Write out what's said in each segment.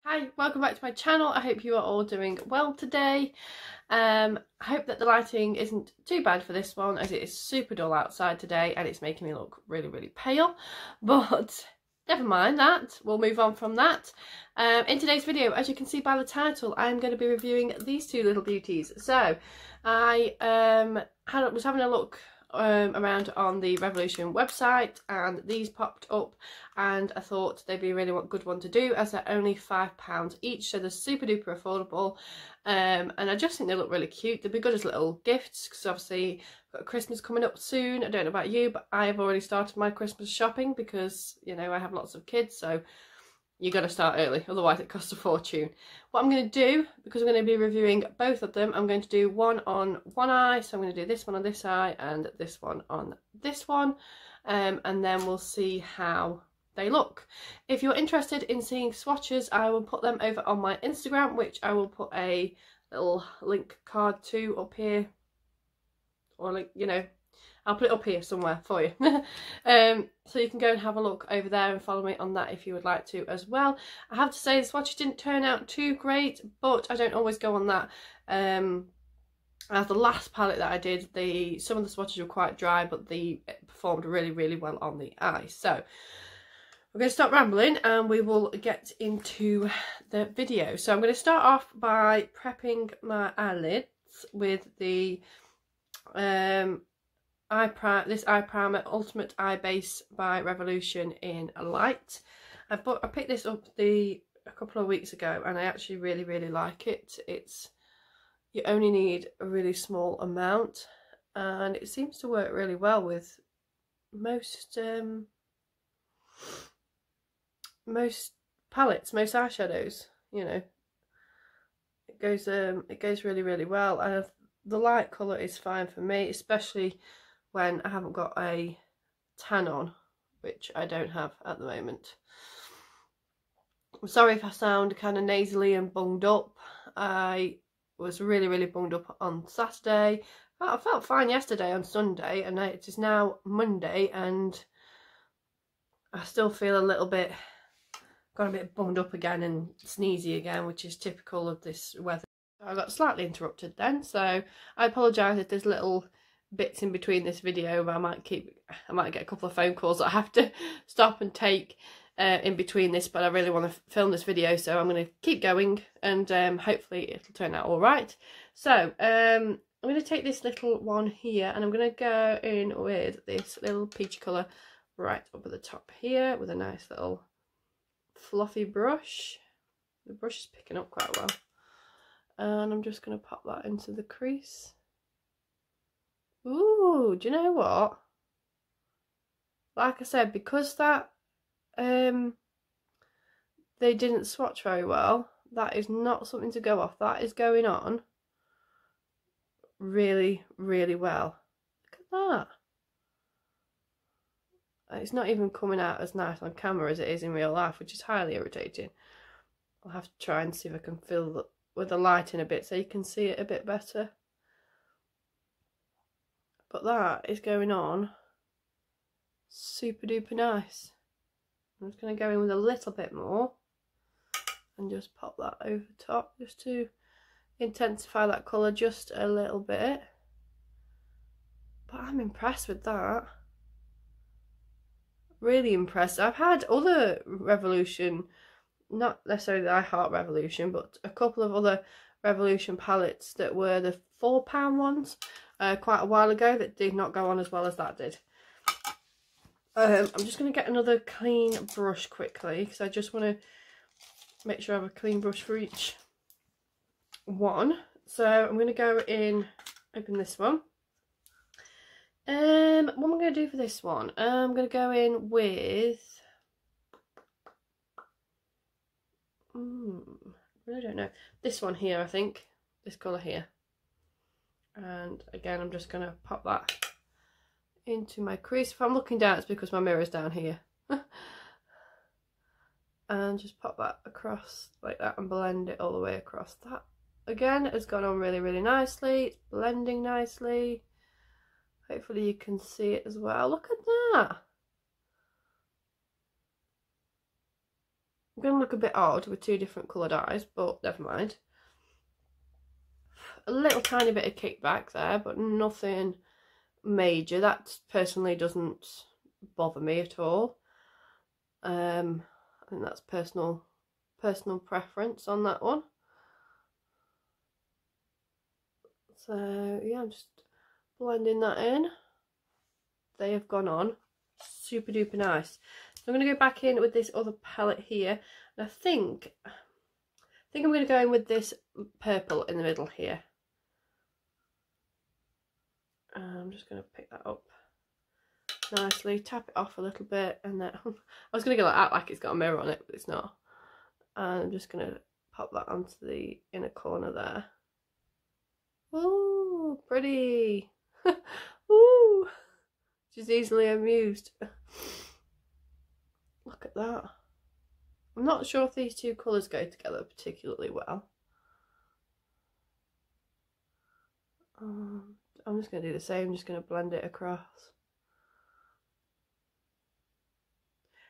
Hi, welcome back to my channel. I hope you are all doing well today. I hope that the lighting isn't too bad for this one, as it is super dull outside today and it's making me look really pale, but never mind that, we'll move on from that. In today's video, as you can see by the title, I'm going to be reviewing these two little beauties. So I was having a look around on the Revolution website and these popped up, and I thought they'd be a really good one to do, as they're only £5 each, so they're super duper affordable, and I just think they look really cute. They'd be good as little gifts, because obviously I've got Christmas coming up soon. I don't know about you, but I have already started my Christmas shopping because, you know, I have lots of kids, so you got to start early, otherwise it costs a fortune. What I'm going to do, because I'm going to be reviewing both of them, I'm going to do one on one eye, so I'm going to do this one on this eye and this one on this one, and then we'll see how they look. If you're interested in seeing swatches, I will put them over on my Instagram, which I will put a little link card to up here, or like, you know, I'll put it up here somewhere for you. So you can go and have a look over there and follow me on that if you would like to as well. I have to say the swatches didn't turn out too great, but I don't always go on that. As the last palette that I did, some of the swatches were quite dry, but they performed really well on the eye. So we're going to stop rambling and we will get into the video. So I'm going to start off by prepping my eyelids with the this eye primer, Ultimate Eye Base by Revolution in Light. I picked this up a couple of weeks ago and I actually really like it. You only need a really small amount and it seems to work really well with most palettes, most eyeshadows. You know, it goes really well, and the light colour is fine for me, especially when I haven't got a tan on, which I don't have at the moment. I'm sorry if I sound kind of nasally and bunged up. I was really bunged up on Saturday. I felt fine yesterday on Sunday, and it is now Monday and I still feel a little bit, got a bit bunged up again and sneezy again, which is typical of this weather. I got slightly interrupted then, so I apologise if there's little bits in between this video, but I might get a couple of phone calls that I have to stop and take in between this, but I really want to film this video, so I'm going to keep going and hopefully it'll turn out all right. So I'm going to take this little one here and I'm going to go in with this little peach colour right up at the top here with a nice little fluffy brush. The brush is picking up quite well, and I'm just going to pop that into the crease. Ooh, do you know what? Like I said, because that they didn't swatch very well, that is not something to go off. That is going on really well. Look at that. It's not even coming out as nice on camera as it is in real life, which is highly irritating. I'll have to try and see if I can fill with the light in a bit so you can see it a bit better. But that is going on super duper nice. I'm just going to go in with a little bit more and just pop that over top just to intensify that colour just a little bit. But I'm impressed with that. Really impressed. I've had other Revolution, not necessarily the I Heart Revolution, but a couple of other Revolution palettes that were the £4 ones quite a while ago that did not go on as well as that did. I'm just going to get another clean brush quickly because I just want to make sure I have a clean brush for each one. So I'm going to go in, open this one. What am I going to do for this one? I'm going to go in with I really don't know, this one here, I think, this colour here. And again, I'm just going to pop that into my crease. If I'm looking down, it's because my mirror's down here. And just pop that across like that and blend it all the way across. That again has gone on really nicely. It's blending nicely. Hopefully you can see it as well. Look at that. going to look a bit odd with two different coloured eyes, but never mind. A little tiny bit of kickback there, but nothing major. That personally doesn't bother me at all. I think that's personal preference on that one. So yeah, I'm just blending that in. They have gone on super duper nice. So I'm going to go back in with this other palette here, and I think I'm going to go in with this purple in the middle here. I'm just going to pick that up nicely, tap it off a little bit, and then I was going to act like it's got a mirror on it, but it's not. And I'm just going to pop that onto the inner corner there. Ooh, pretty. Ooh, she's easily amused. Look at that. I'm not sure if these two colours go together particularly well. I'm just going to do the same, I'm just going to blend it across.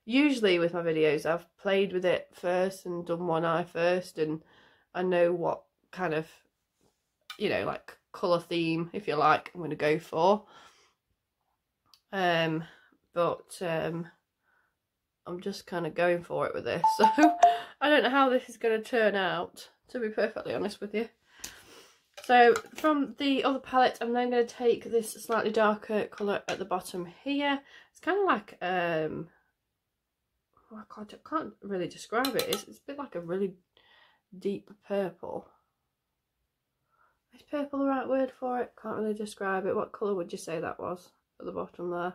Usually with my videos I've played with it first and done one eye first, and I know what kind of, you know, like colour theme, if you like, I'm going to go for. I'm just kind of going for it with this, so I don't know how this is going to turn out, to be perfectly honest with you. So from the other palette, I'm then going to take this slightly darker colour at the bottom here. It's kind of like, I can't really describe it. It's a bit like a really deep purple. Is purple the right word for it? Can't really describe it. What colour would you say that was at the bottom there?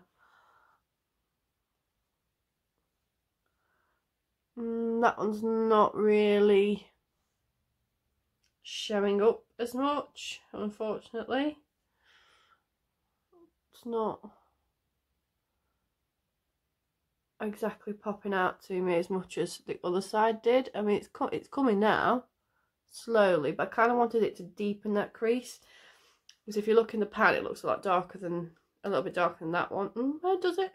That one's not really showing up as much, unfortunately. It's not exactly popping out to me as much as the other side did. I mean, it's coming now, slowly, but I kind of wanted it to deepen that crease, because if you look in the pan, it looks a little bit darker than that one. Where does it?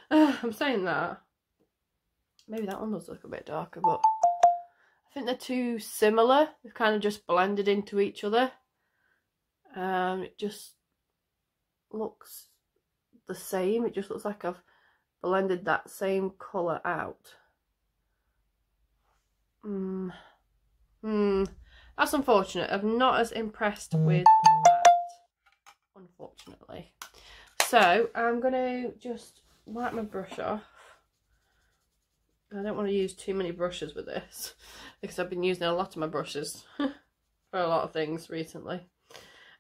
I'm saying that. Maybe that one does look a bit darker, but I think they're too similar. They've kind of just blended into each other. It just looks the same. It just looks like I've blended that same colour out. That's unfortunate. I'm not as impressed with that, unfortunately. So I'm going to just wipe my brush off. I don't want to use too many brushes with this, because I've been using a lot of my brushes for a lot of things recently.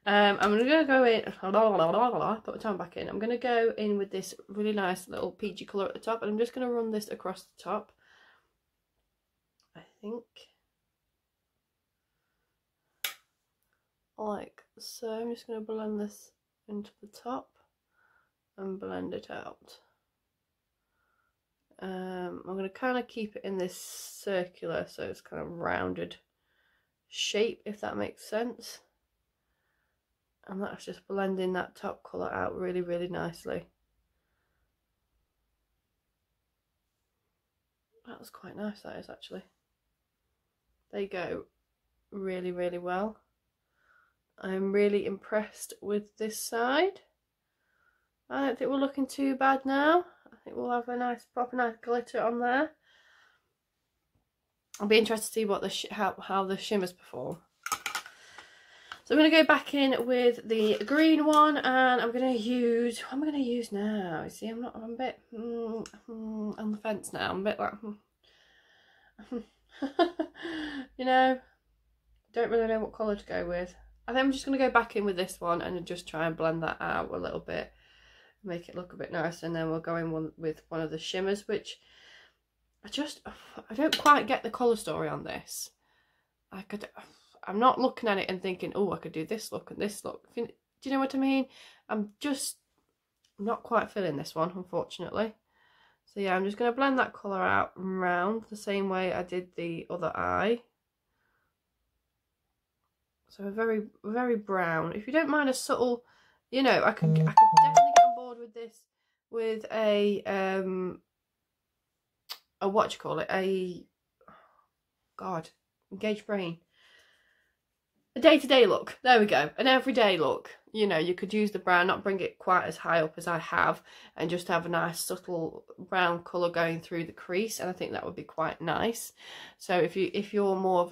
I'm going to go in, put my tongue back in. I'm going to go in with this really nice little peachy colour at the top, and I'm just going to run this across the top, I think. Like so. I'm just going to blend this into the top and blend it out. I'm going to kind of keep it in this circular, so it's kind of rounded shape, if that makes sense. And that's just blending that top colour out really, really nicely. That was quite nice, that is, actually. They go really, really well. I'm really impressed with this side. I don't think we're looking too bad now. I think we'll have a nice, proper nice glitter on there. I'll be interested to see what how the shimmers perform. So I'm going to go back in with the green one, and I'm going to use, what am I going to use now? You see, I'm a bit on the fence now. I'm a bit like, you know, don't really know what colour to go with. I think I'm just going to go back in with this one and just try and blend that out a little bit, make it look a bit nicer, and then we'll go in with one of the shimmers, which I don't quite get the colour story on this. I'm not looking at it and thinking, oh, I could do this look and this look. Do you know what I mean? I'm not quite feeling this one, unfortunately. So yeah, I'm just going to blend that colour out and round the same way I did the other eye. So very, very brown. If you don't mind a subtle, you know, I could definitely get on board with this with a what do you call it? A God, engaged brain. A day-to-day look. There we go. An everyday look. You know, you could use the brown, not bring it quite as high up as I have, and just have a nice subtle brown colour going through the crease, and I think that would be quite nice. So if you're more of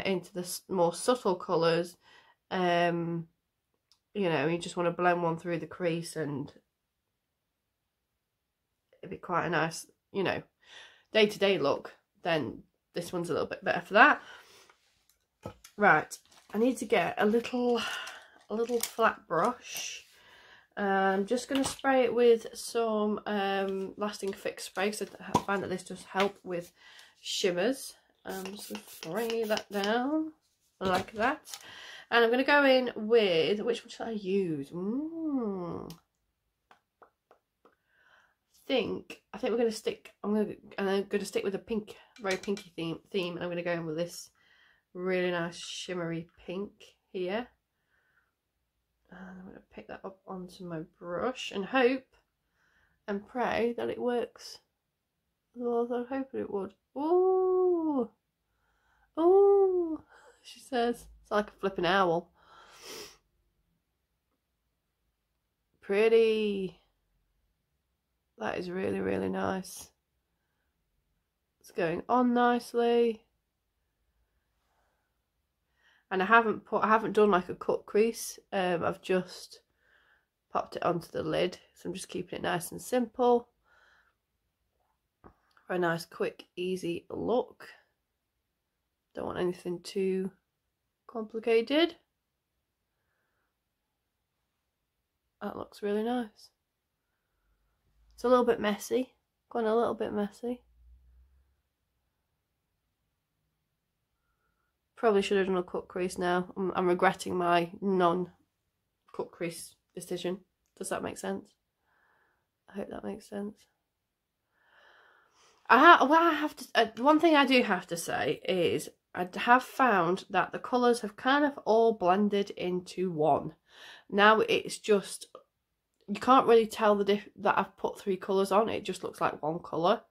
into the more subtle colours, you know, you just want to blend one through the crease, and it'd be quite a nice, you know, day-to-day look, then this one's a little bit better for that. Right, I need to get a little flat brush. I'm just going to spray it with some lasting fix spray, because I find that this does help with shimmers. I'm just going to spray that down like that, and I'm going to go in with, which one should I use? I think we're going to stick. I'm going to stick with a pink, very pinky theme, and I'm going to go in with this really nice shimmery pink here. And I'm going to pick that up onto my brush and hope and pray that it works as well as I hoped it would. Ooh, ooh, she says. It's like a flipping owl. Pretty. That is really, really nice. It's going on nicely. And I haven't done like a cut crease. I've just popped it onto the lid. So I'm just keeping it nice and simple. For a nice, quick, easy look. Don't want anything too complicated. That looks really nice. It's a little bit messy. Gone a little bit messy. Probably should have done a cut crease now. I'm regretting my non-cut crease decision. Does that make sense? I hope that makes sense. One thing I do have to say is I have found that the colours have kind of all blended into one. Now it's just, you can't really tell that I've put 3 colours on. It just looks like one colour.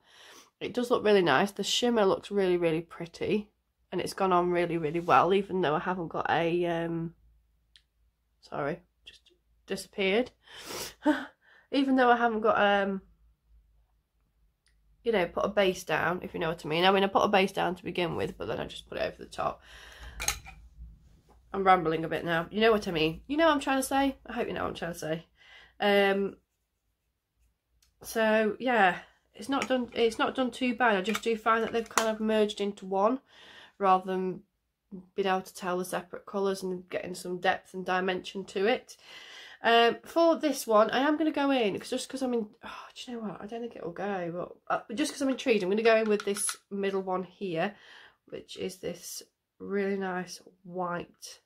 It does look really nice. The shimmer looks really, really pretty. And it's gone on really, really well, even though I haven't got a, sorry, just disappeared. Even though I haven't got, you know, put a base down, if you know what I mean. I mean, I put a base down to begin with, but then I just put it over the top. I'm rambling a bit now. You know what I mean. You know what I'm trying to say? I hope you know what I'm trying to say. So, yeah, it's not done too bad. I just do find that they've kind of merged into one, rather than being able to tell the separate colours and getting some depth and dimension to it. For this one, I am going to go in, because I'm in, oh, do you know what, I don't think it will go, but just because I'm intrigued, I'm going to go in with this middle one here, which is this really nice white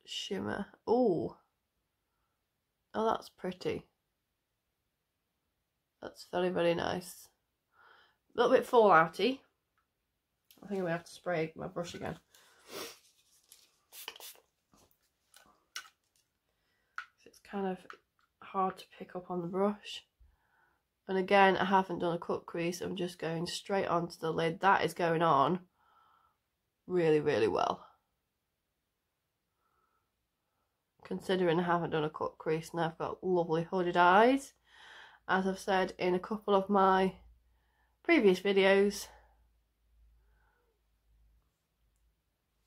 shimmer. Oh, that's pretty. That's very, very nice. A little bit fallouty. I think I'm going to have to spray my brush again. It's kind of hard to pick up on the brush. And again, I haven't done a cut crease. I'm just going straight onto the lid. That is going on really, really well. Considering I haven't done a cut crease and I've got lovely hooded eyes. As I've said in a couple of my previous videos.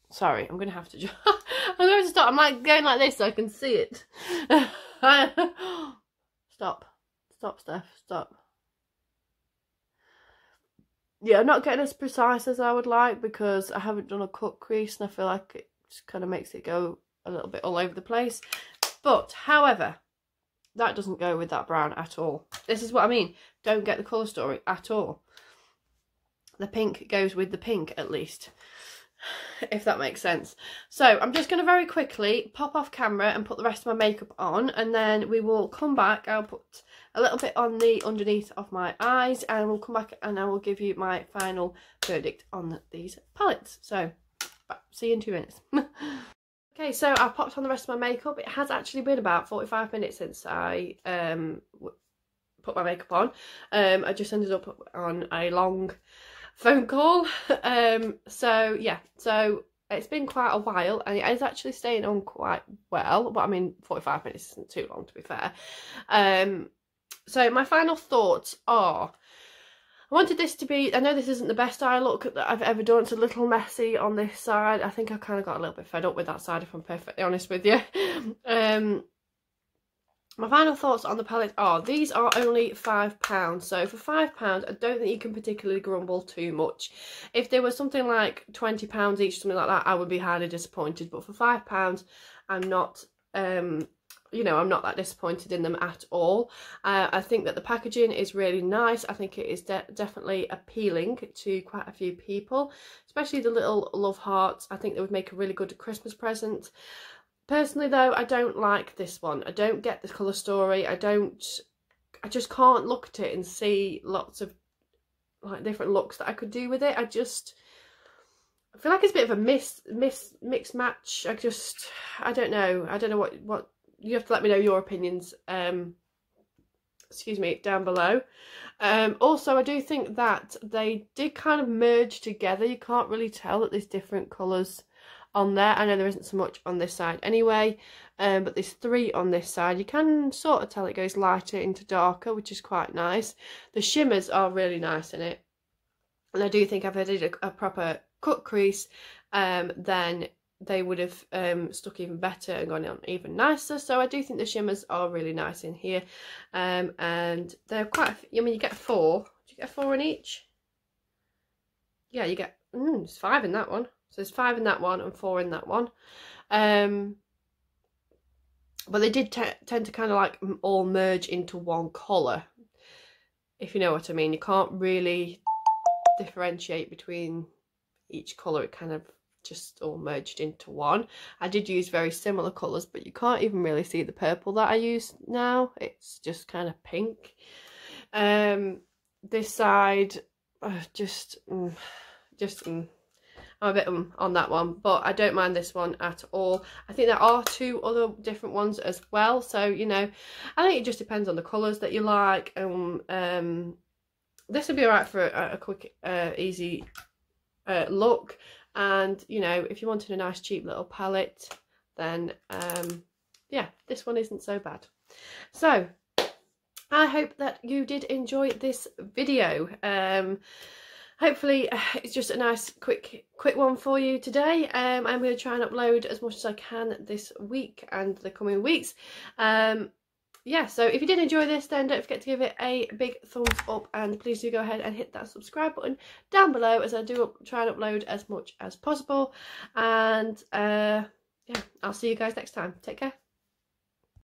Sorry, I'm going to have to I'm going to stop. I'm like going like this so I can see it. Stop. Stop, Steph. Stop. Yeah, I'm not getting as precise as I would like because I haven't done a cut crease and I feel like it just kind of makes it go a little bit all over the place. But, however, that doesn't go with that brown at all. This is what I mean. Don't get the colour story at all. The pink goes with the pink, at least, if that makes sense. So I'm just going to very quickly pop off camera and put the rest of my makeup on, and then we will come back. I'll put a little bit on the underneath of my eyes, and we'll come back and I will give you my final verdict on these palettes. So see you in 2 minutes. Okay, so I've popped on the rest of my makeup. It has actually been about 45 minutes since I put my makeup on. I just ended up on a long phone call. So yeah, so it's been quite a while and it is actually staying on quite well, but I mean 45 minutes isn't too long, to be fair. So my final thoughts are, I wanted this to be, I know this isn't the best eye look that I've ever done. It's a little messy on this side. I think I kind of got a little bit fed up with that side, if I'm perfectly honest with you. My final thoughts on the palette are, these are only £5. So for £5, I don't think you can particularly grumble too much. If there was something like £20 each, something like that, I would be highly disappointed. But for £5, I'm not, you know, I'm not that disappointed in them at all. I think that the packaging is really nice. I think it is definitely appealing to quite a few people, especially the little love hearts. I think they would make a really good Christmas present. Personally though, I don't like this one. I don't get the colour story. I just can't look at it and see lots of like different looks that I could do with it. I feel like it's a bit of a mix match. I don't know what you have to let me know your opinions, excuse me, down below. Also, I do think that they did kind of merge together. You can't really tell that there's different colours on there. I know there isn't so much on this side anyway, but there's 3 on this side. You can sort of tell it goes lighter into darker, which is quite nice. The shimmers are really nice in it, and I do think if I did a proper cut crease, then they would have stuck even better and gone on even nicer. So I do think the shimmers are really nice in here, and they're quite, I mean, you get 4. Do you get 4 in each? Yeah, you get, there's 5 in that one. So there's 5 in that one and 4 in that one. But they did tend to kind of like all merge into one colour, if you know what I mean. You can't really differentiate between each colour. It kind of just all merged into one. I did use very similar colours, but you can't even really see the purple that I use now. It's just kind of pink. This side, I'm a bit on that one, but I don't mind this one at all. I think there are 2 other different ones as well, so you know, I think it just depends on the colours that you like. This would be alright for a quick easy look, and you know, if you wanted a nice cheap little palette, then yeah, this one isn't so bad. So I hope that you did enjoy this video. Hopefully it's just a nice quick one for you today. I'm going to try and upload as much as I can this week and the coming weeks. Yeah, so if you did enjoy this, then don't forget to give it a big thumbs up, and please do go ahead and hit that subscribe button down below, as I do try and upload as much as possible. And yeah, I'll see you guys next time. Take care.